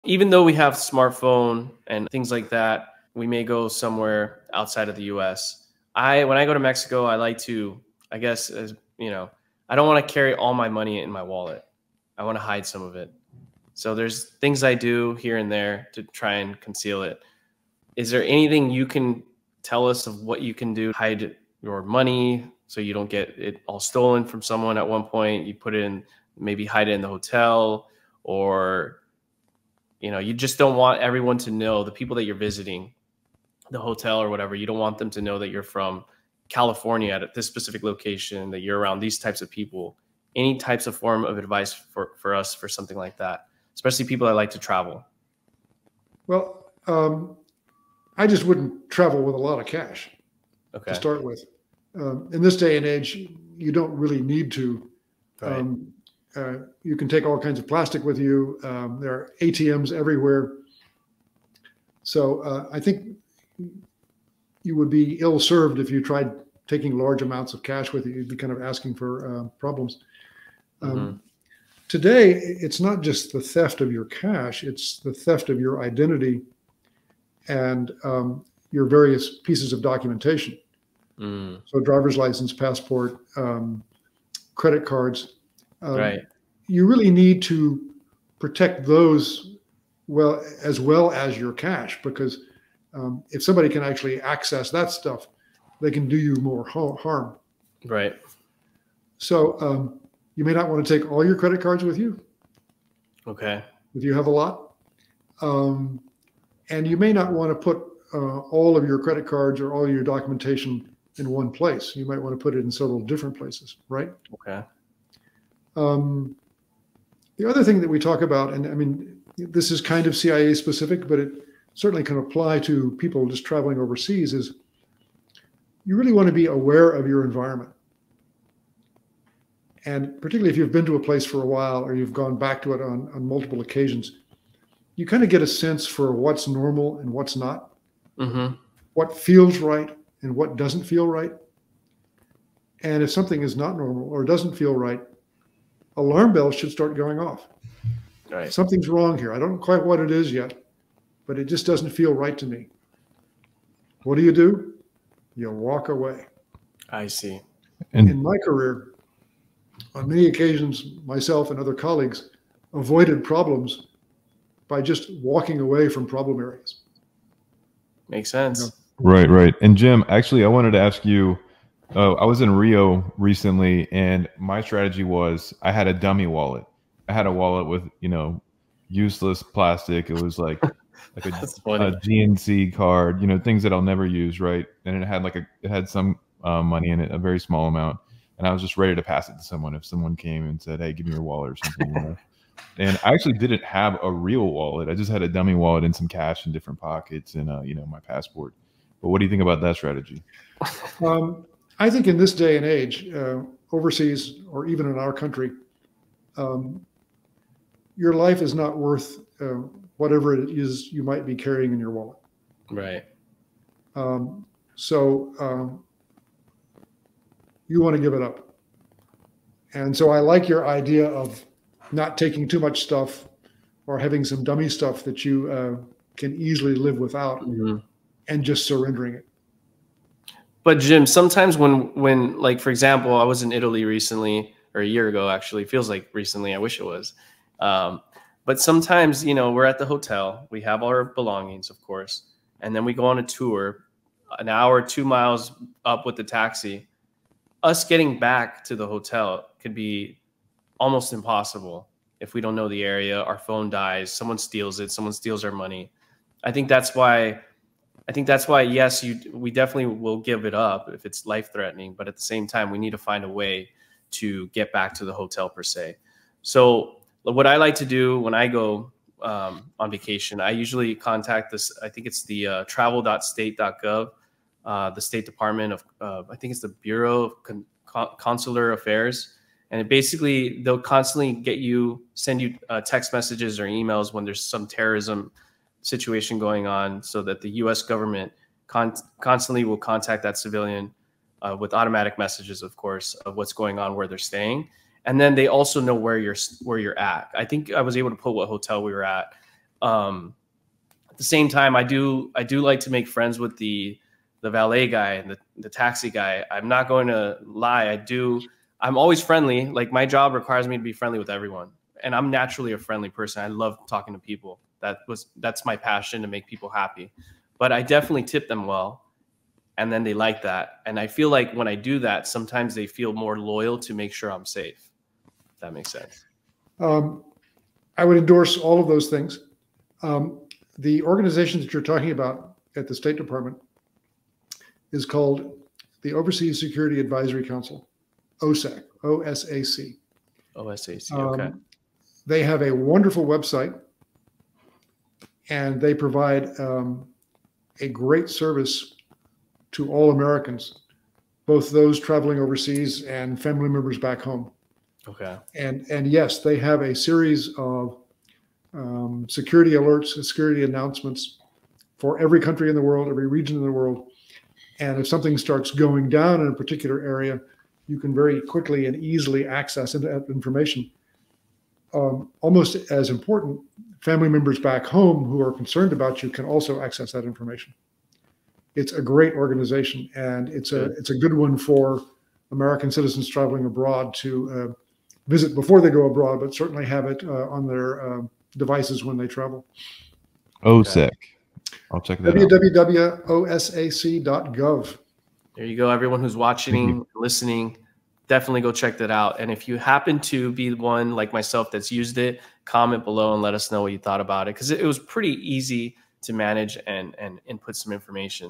even though we have smartphone and things like that, we may go somewhere outside of the US. When I go to Mexico, I like to, I guess, as you know, I don't want to carry all my money in my wallet. I want to hide some of it. So there's things I do here and there to try and conceal it. Is there anything you can tell us of what you can do to hide your money so you don't get it all stolen from someone at one point? You put it in, maybe hide it in the hotel, or you just don't want everyone to know, the people that you're visiting, the hotel or whatever, you don't want them to know that you're from California at this specific location, that you're around these types of people. Any types of form of advice for us for something like that, especially people that like to travel? Well, I just wouldn't travel with a lot of cash to start with. In this day and age, you don't really need to. Right. You can take all kinds of plastic with you. There are ATMs everywhere. So I think you would be ill-served if you tried taking large amounts of cash with you. You'd be kind of asking for problems. Today, it's not just the theft of your cash, it's the theft of your identity and your various pieces of documentation. So driver's license, passport, credit cards. Right. You really need to protect those as well as your cash, because if somebody can actually access that stuff, they can do you more harm. Right. So you may not want to take all your credit cards with you. Okay. If you have a lot. And you may not want to put all of your credit cards or all your documentation in one place. You might want to put it in several different places, right? Okay. The other thing that we talk about, and I mean, this is kind of CIA specific, but it certainly can apply to people just traveling overseas, is you really want to be aware of your environment. And particularly if you've been to a place for a while or you've gone back to it on multiple occasions, you kind of get a sense for what's normal and what's not, what feels right and what doesn't feel right. And if something is not normal or doesn't feel right, alarm bells should start going off. Right. Something's wrong here. I don't know quite what it is yet, but it just doesn't feel right to me. What do? You walk away. I see. In my career, on many occasions, myself and other colleagues avoided problems by just walking away from problem areas. Makes sense. Right. And Jim, actually, I wanted to ask you, I was in Rio recently, and my strategy was I had a dummy wallet. I had a wallet with, useless plastic. It was like a GNC card, things that I'll never use, right? And it had some money in it, a very small amount. And I was just ready to pass it to someone if someone came and said, "Hey, give me your wallet" or something. And I actually didn't have a real wallet. I just had a dummy wallet and some cash in different pockets and my passport. But what do you think about that strategy? I think in this day and age, overseas or even in our country, your life is not worth whatever it is you might be carrying in your wallet. Right. So you want to give it up. And so I like your idea of not taking too much stuff or having some dummy stuff that you can easily live without and just surrendering it. But Jim, sometimes when like, for example, I was in Italy recently, or a year ago, actually, feels like recently, I wish it was. But sometimes, we're at the hotel, we have our belongings, of course, and then we go on a tour, an hour, 2 miles up with the taxi. Us getting back to the hotel could be almost impossible if we don't know the area. Our phone dies, someone steals it, someone steals our money. I think that's why, yes, we definitely will give it up if it's life-threatening, but at the same time, we need to find a way to get back to the hotel per se. So what I like to do when I go on vacation, I usually contact this, I think it's the travel.state.gov, the State Department of, I think it's the Bureau of Consular Affairs. And basically, they'll constantly send you text messages or emails when there's some terrorism situation going on, so that the U.S. government constantly will contact that civilian with automatic messages, of course, of what's going on, where they're staying. And then they also know where you're at. I think I was able to put what hotel we were at. At the same time, I do like to make friends with the valet guy and the taxi guy. I'm not going to lie. I'm always friendly. Like, my job requires me to be friendly with everyone. And I'm naturally a friendly person. I love talking to people. That's my passion, to make people happy. But I definitely tip them well. And then they like that. And I feel like when I do that, sometimes they feel more loyal to make sure I'm safe. If that makes sense. I would endorse all of those things. The organization that you're talking about at the State Department is called the Overseas Security Advisory Council, OSAC, OSAC. OSAC, okay. They have a wonderful website, and they provide a great service to all Americans, both those traveling overseas and family members back home. Okay. And yes, they have a series of security alerts and security announcements for every country in the world, every region in the world. And if something starts going down in a particular area, you can very quickly and easily access that information. Almost as important, family members back home who are concerned about you can also access that information. It's a great organization, and it's a good one for American citizens traveling abroad to visit before they go abroad, but certainly have it on their devices when they travel. OSEC. I'll check that out. www.osac.gov. There you go. Everyone who's watching, listening, definitely go check that out. And if you happen to be one like myself that's used it, comment below and let us know what you thought about it, because it was pretty easy to manage and input some information.